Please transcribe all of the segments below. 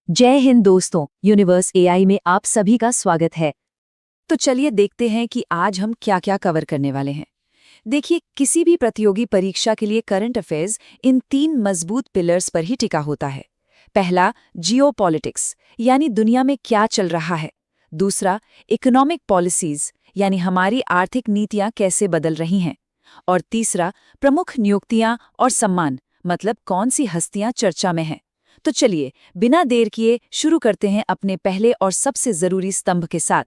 जय हिंद दोस्तों, universe AI में आप सभी का स्वागत है। तो चलिए देखते हैं कि आज हम क्या क्या कवर करने वाले हैं। देखिए, किसी भी प्रतियोगी परीक्षा के लिए करंट अफेयर्स इन 3 मजबूत पिलर्स पर ही टिका होता है। पहला, जियोपॉलिटिक्स यानी दुनिया में क्या चल रहा है। दूसरा, इकोनॉमिक पॉलिसीज यानी हमारी आर्थिक नीतियां कैसे बदल रही हैं। और तीसरा, प्रमुख नियुक्तियां और सम्मान, मतलब कौन सी हस्तियां चर्चा में हैं। तो चलिए बिना देर किए शुरू करते हैं अपने पहले और सबसे जरूरी स्तंभ के साथ।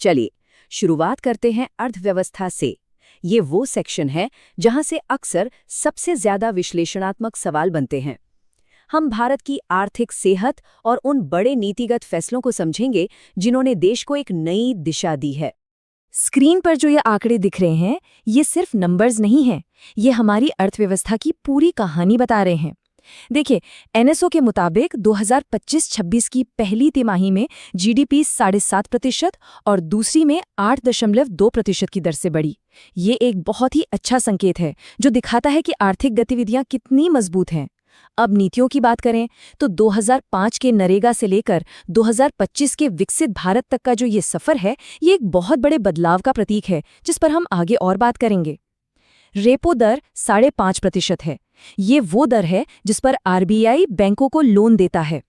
चलिए शुरुआत करते हैं अर्थव्यवस्था से। ये वो सेक्शन है जहां से अक्सर सबसे ज्यादा विश्लेषणात्मक सवाल बनते हैं। हम भारत की आर्थिक सेहत और उन बड़े नीतिगत फैसलों को समझेंगे जिन्होंने देश को एक नई दिशा दी है। स्क्रीन पर जो ये आंकड़े दिख रहे हैं, ये सिर्फ नंबर्स नहीं हैं, ये हमारी अर्थव्यवस्था की पूरी कहानी बता रहे हैं। देखिए, एनएसओ के मुताबिक 2025-26 की पहली तिमाही में जीडीपी 7.5% और दूसरी में 8.2% की दर से बढ़ी। ये एक बहुत ही अच्छा संकेत है जो दिखाता है कि आर्थिक गतिविधियां कितनी मजबूत हैं। अब नीतियों की बात करें तो 2005 के नरेगा से लेकर 2025 के विकसित भारत तक का जो ये सफर है, ये एक बहुत बड़े बदलाव का प्रतीक है जिस पर हम आगे और बात करेंगे। रेपो दर 5.5% है। ये वो दर है जिस पर आरबीआई बैंकों को लोन देता है।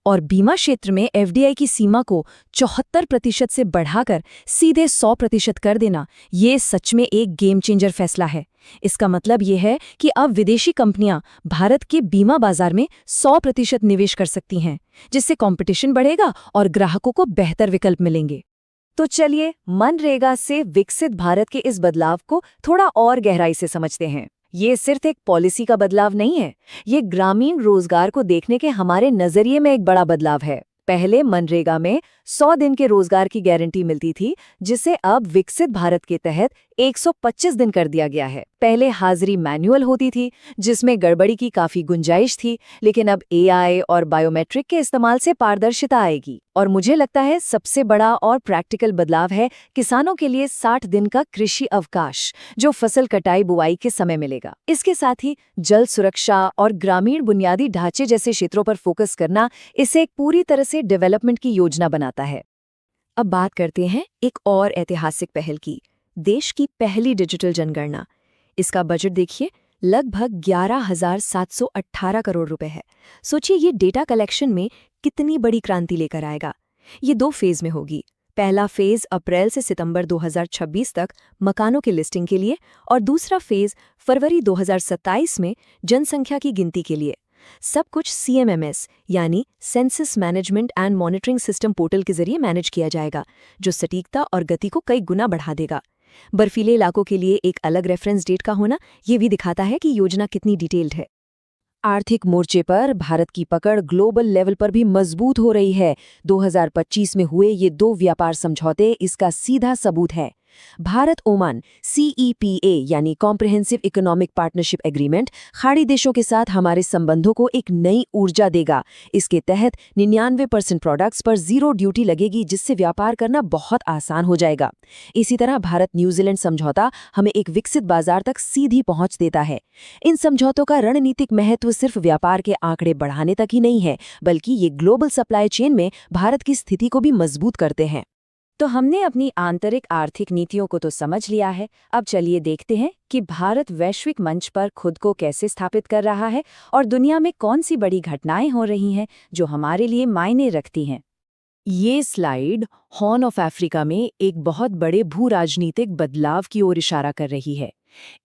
और बीमा क्षेत्र में एफडीआई की सीमा को 74% से बढ़ाकर सीधे 100% कर देना, ये सच में एक गेम चेंजर फैसला है। इसका मतलब ये है कि अब विदेशी कंपनियां भारत के बीमा बाजार में 100% निवेश कर सकती हैं, जिससे कंपटीशन बढ़ेगा और ग्राहकों को बेहतर विकल्प मिलेंगे। तो चलिए मनरेगा से विकसित भारत के इस बदलाव को थोड़ा और गहराई से समझते हैं। ये सिर्फ एक पॉलिसी का बदलाव नहीं है, ये ग्रामीण रोजगार को देखने के हमारे नजरिए में एक बड़ा बदलाव है। पहले मनरेगा में 100 दिन के रोजगार की गारंटी मिलती थी, जिसे अब विकसित भारत के तहत 125 दिन कर दिया गया है। पहले हाजिरी मैनुअल होती थी, जिसमें गड़बड़ी की काफी गुंजाइश थी, लेकिन अब एआई और बायोमेट्रिक के इस्तेमाल से पारदर्शिता आएगी। और मुझे लगता है सबसे बड़ा और प्रैक्टिकल बदलाव है किसानों के लिए 60 दिन का कृषि अवकाश, जो फसल कटाई बुआई के समय मिलेगा। इसके साथ ही जल सुरक्षा और ग्रामीण बुनियादी ढांचे जैसे क्षेत्रों पर फोकस करना इसे एक पूरी तरह से डेवलपमेंट की योजना बनाता है। अब बात करते हैं एक और ऐतिहासिक पहल की, देश की पहली डिजिटल जनगणना। इसका बजट देखिए, लगभग 11,718 करोड़ रुपए है। सोचिए ये डेटा कलेक्शन में कितनी बड़ी क्रांति लेकर आएगा। ये 2 फेज में होगी। पहला फेज अप्रैल से सितंबर 2026 तक मकानों की लिस्टिंग के लिए, और दूसरा फेज फरवरी 2027 में जनसंख्या की गिनती के लिए। सब कुछ सीएमएमएस यानी census management and monitoring system portal के जरिए मैनेज किया जाएगा, जो सटीकता और गति को कई गुना बढ़ा देगा। बर्फीले इलाकों के लिए एक अलग रेफरेंस डेट का होना ये भी दिखाता है कि योजना कितनी डिटेल्ड है। आर्थिक मोर्चे पर भारत की पकड़ ग्लोबल लेवल पर भी मजबूत हो रही है। 2025 में हुए ये 2 व्यापार समझौते इसका सीधा सबूत है। भारत ओमान CEPA यानी कॉम्प्रिहेंसिव इकोनॉमिक पार्टनरशिप एग्रीमेंट खाड़ी देशों के साथ हमारे संबंधों को एक नई ऊर्जा देगा। इसके तहत 99% प्रोडक्ट्स पर 0 ड्यूटी लगेगी, जिससे व्यापार करना बहुत आसान हो जाएगा। इसी तरह भारत न्यूजीलैंड समझौता हमें एक विकसित बाजार तक सीधी पहुंच देता है। इन समझौतों का रणनीतिक महत्व सिर्फ व्यापार के आंकड़े बढ़ाने तक ही नहीं है, बल्कि ये ग्लोबल सप्लाई चेन में भारत की स्थिति को भी मजबूत करते हैं। तो हमने अपनी आंतरिक आर्थिक नीतियों को तो समझ लिया है। अब चलिए देखते हैं कि भारत वैश्विक मंच पर खुद को कैसे स्थापित कर रहा है और दुनिया में कौन सी बड़ी घटनाएं हो रही हैं जो हमारे लिए मायने रखती हैं। ये स्लाइड हॉर्न ऑफ अफ्रीका में एक बहुत बड़े भू राजनीतिक बदलाव की ओर इशारा कर रही है।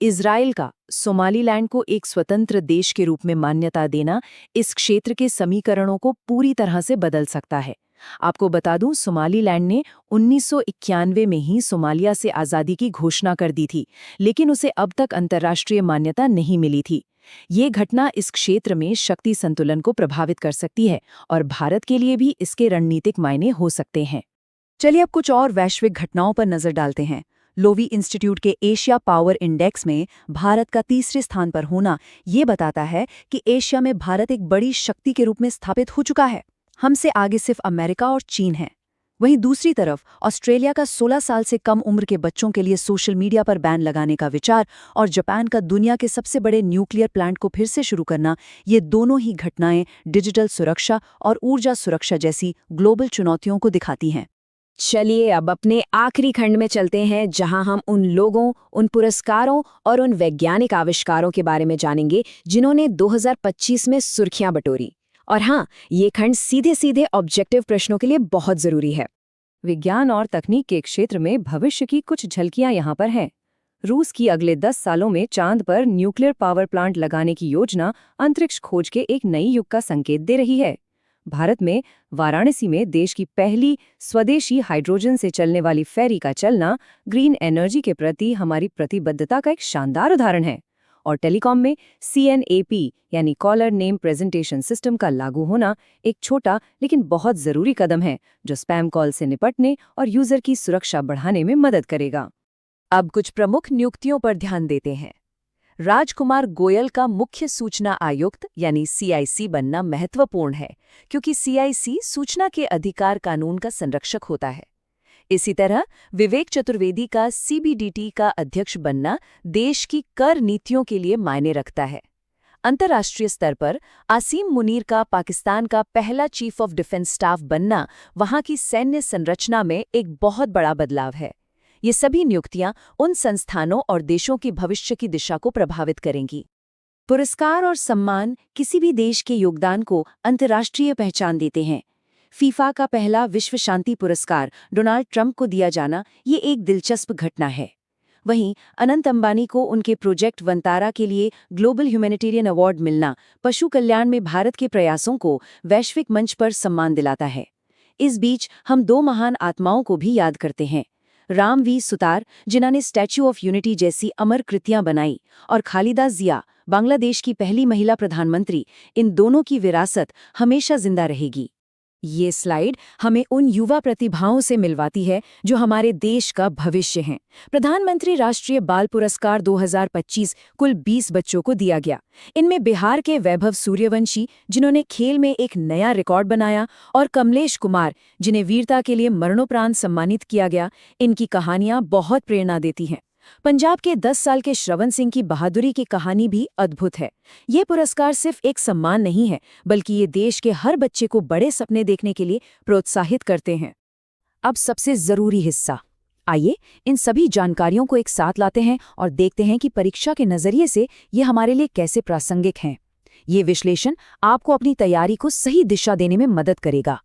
इजराइल का सोमालीलैंड को एक स्वतंत्र देश के रूप में मान्यता देना इस क्षेत्र के समीकरणों को पूरी तरह से बदल सकता है। आपको बता दूं, सोमालीलैंड ने 1991 में ही सोमालिया से आज़ादी की घोषणा कर दी थी, लेकिन उसे अब तक अंतर्राष्ट्रीय मान्यता नहीं मिली थी। ये घटना इस क्षेत्र में शक्ति संतुलन को प्रभावित कर सकती है और भारत के लिए भी इसके रणनीतिक मायने हो सकते हैं। चलिए अब कुछ और वैश्विक घटनाओं पर नजर डालते हैं। लोवी इंस्टीट्यूट के एशिया पावर इंडेक्स में भारत का 3रे स्थान पर होना ये बताता है कि एशिया में भारत एक बड़ी शक्ति के रूप में स्थापित हो चुका है। हमसे आगे सिर्फ अमेरिका और चीन है। वहीं दूसरी तरफ ऑस्ट्रेलिया का 16 साल से कम उम्र के बच्चों के लिए सोशल मीडिया पर बैन लगाने का विचार और जापान का दुनिया के सबसे बड़े न्यूक्लियर प्लांट को फिर से शुरू करना, ये दोनों ही घटनाएं डिजिटल सुरक्षा और ऊर्जा सुरक्षा जैसी ग्लोबल चुनौतियों को दिखाती हैं। चलिए अब अपने आखिरी खंड में चलते हैं, जहां हम उन लोगों, उन पुरस्कारों और उन वैज्ञानिक आविष्कारों के बारे में जानेंगे जिन्होंने 2025 में सुर्खियां बटोरी। और हाँ, ये खंड सीधे सीधे ऑब्जेक्टिव प्रश्नों के लिए बहुत जरूरी है। विज्ञान और तकनीक के क्षेत्र में भविष्य की कुछ झलकियां यहाँ पर हैं। रूस की अगले 10 सालों में चांद पर न्यूक्लियर पावर प्लांट लगाने की योजना अंतरिक्ष खोज के एक नई युग का संकेत दे रही है। भारत में वाराणसी में देश की पहली स्वदेशी हाइड्रोजन से चलने वाली फेरी का चलना ग्रीन एनर्जी के प्रति हमारी प्रतिबद्धता का एक शानदार उदाहरण है। और टेलीकॉम में CNAP यानी कॉलर नेम प्रेजेंटेशन सिस्टम का लागू होना एक छोटा लेकिन बहुत जरूरी कदम है, जो स्पैम कॉल से निपटने और यूजर की सुरक्षा बढ़ाने में मदद करेगा। अब कुछ प्रमुख नियुक्तियों पर ध्यान देते हैं। राजकुमार गोयल का मुख्य सूचना आयुक्त यानी CIC बनना महत्वपूर्ण है, क्योंकि CIC सूचना के अधिकार कानून का संरक्षक होता है। इसी तरह विवेक चतुर्वेदी का CBDT का अध्यक्ष बनना देश की कर नीतियों के लिए मायने रखता है। अंतर्राष्ट्रीय स्तर पर आसिम मुनीर का पाकिस्तान का पहला चीफ ऑफ डिफेंस स्टाफ बनना वहां की सैन्य संरचना में एक बहुत बड़ा बदलाव है। ये सभी नियुक्तियां उन संस्थानों और देशों की भविष्य की दिशा को प्रभावित करेंगी। पुरस्कार और सम्मान किसी भी देश के योगदान को अंतर्राष्ट्रीय पहचान देते हैं। फीफा का पहला विश्व शांति पुरस्कार डोनाल्ड ट्रंप को दिया जाना ये एक दिलचस्प घटना है। वहीं अनंत अंबानी को उनके प्रोजेक्ट वंतारा के लिए ग्लोबल ह्यूमैनिटेरियन अवार्ड मिलना पशु कल्याण में भारत के प्रयासों को वैश्विक मंच पर सम्मान दिलाता है। इस बीच हम दो महान आत्माओं को भी याद करते हैं, रामवी सुतार जिन्होंने स्टैच्यू ऑफ यूनिटी जैसी अमर कृतियां बनाई, और खालिदा जिया, बांग्लादेश की पहली महिला प्रधानमंत्री। इन दोनों की विरासत हमेशा जिंदा रहेगी। ये स्लाइड हमें उन युवा प्रतिभाओं से मिलवाती है जो हमारे देश का भविष्य हैं। प्रधानमंत्री राष्ट्रीय बाल पुरस्कार 2025 कुल 20 बच्चों को दिया गया। इनमें बिहार के वैभव सूर्यवंशी, जिन्होंने खेल में एक नया रिकॉर्ड बनाया, और कमलेश कुमार, जिन्हें वीरता के लिए मरणोपरांत सम्मानित किया गया। इनकी कहानियां बहुत प्रेरणा देती हैं। पंजाब के 10 साल के श्रवण सिंह की बहादुरी की कहानी भी अद्भुत है। ये पुरस्कार सिर्फ एक सम्मान नहीं है, बल्कि ये देश के हर बच्चे को बड़े सपने देखने के लिए प्रोत्साहित करते हैं। अब सबसे जरूरी हिस्सा, आइए इन सभी जानकारियों को एक साथ लाते हैं और देखते हैं कि परीक्षा के नजरिए से ये हमारे लिए कैसे प्रासंगिक हैं। ये विश्लेषण आपको अपनी तैयारी को सही दिशा देने में मदद करेगा।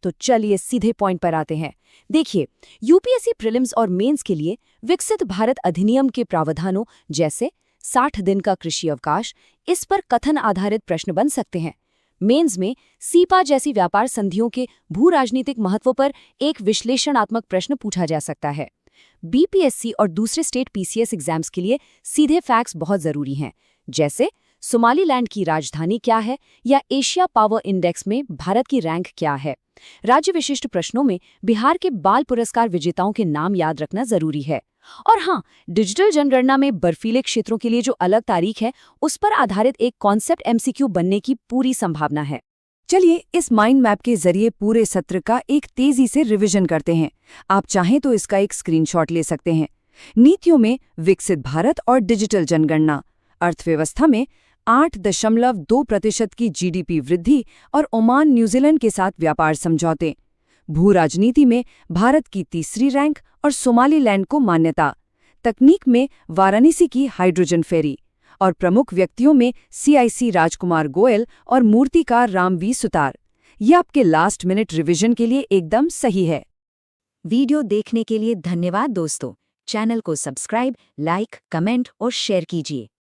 तो चलिए सीधे पॉइंट पर आते हैं। देखिए, UPSC प्रीलिम्स और मेंस के लिए विकसित भारत अधिनियम के प्रावधानों जैसे 60 दिन का कृषि अवकाश, इस पर कथन आधारित प्रश्न बन सकते हैं। मेंस में सीपा जैसी व्यापार संधियों के भू राजनीतिक महत्व पर एक विश्लेषणात्मक प्रश्न पूछा जा सकता है। BPSC और दूसरे स्टेट PCS एग्जाम्स के लिए सीधे फैक्ट्स बहुत जरूरी हैं, जैसे सोमालीलैंड की राजधानी क्या है, या एशिया पावर इंडेक्स में भारत की रैंक क्या है। राज्य विशिष्ट प्रश्नों में बिहार के बाल पुरस्कार विजेताओं के नाम याद रखना जरूरी है। और हाँ, डिजिटल जनगणना में बर्फीले क्षेत्रों के लिए जो अलग तारीख है, उस पर आधारित एक कॉन्सेप्ट MCQ बनने की पूरी संभावना है। चलिए इस माइंड मैप के जरिए पूरे सत्र का एक तेजी से रिवीजन करते हैं। आप चाहें तो इसका एक स्क्रीनशॉट ले सकते हैं। नीतियों में विकसित भारत और डिजिटल जनगणना, अर्थव्यवस्था में 8.2% की GDP वृद्धि और ओमान न्यूजीलैंड के साथ व्यापार समझौते, भू राजनीति में भारत की तीसरी रैंक और सोमालीलैंड को मान्यता, तकनीक में वाराणसी की हाइड्रोजन फेरी, और प्रमुख व्यक्तियों में CIC राजकुमार गोयल और मूर्तिकार रामवी सुतार। ये आपके लास्ट मिनट रिवीजन के लिए एकदम सही है। वीडियो देखने के लिए धन्यवाद दोस्तों। चैनल को सब्सक्राइब, लाइक, कमेंट और शेयर कीजिए।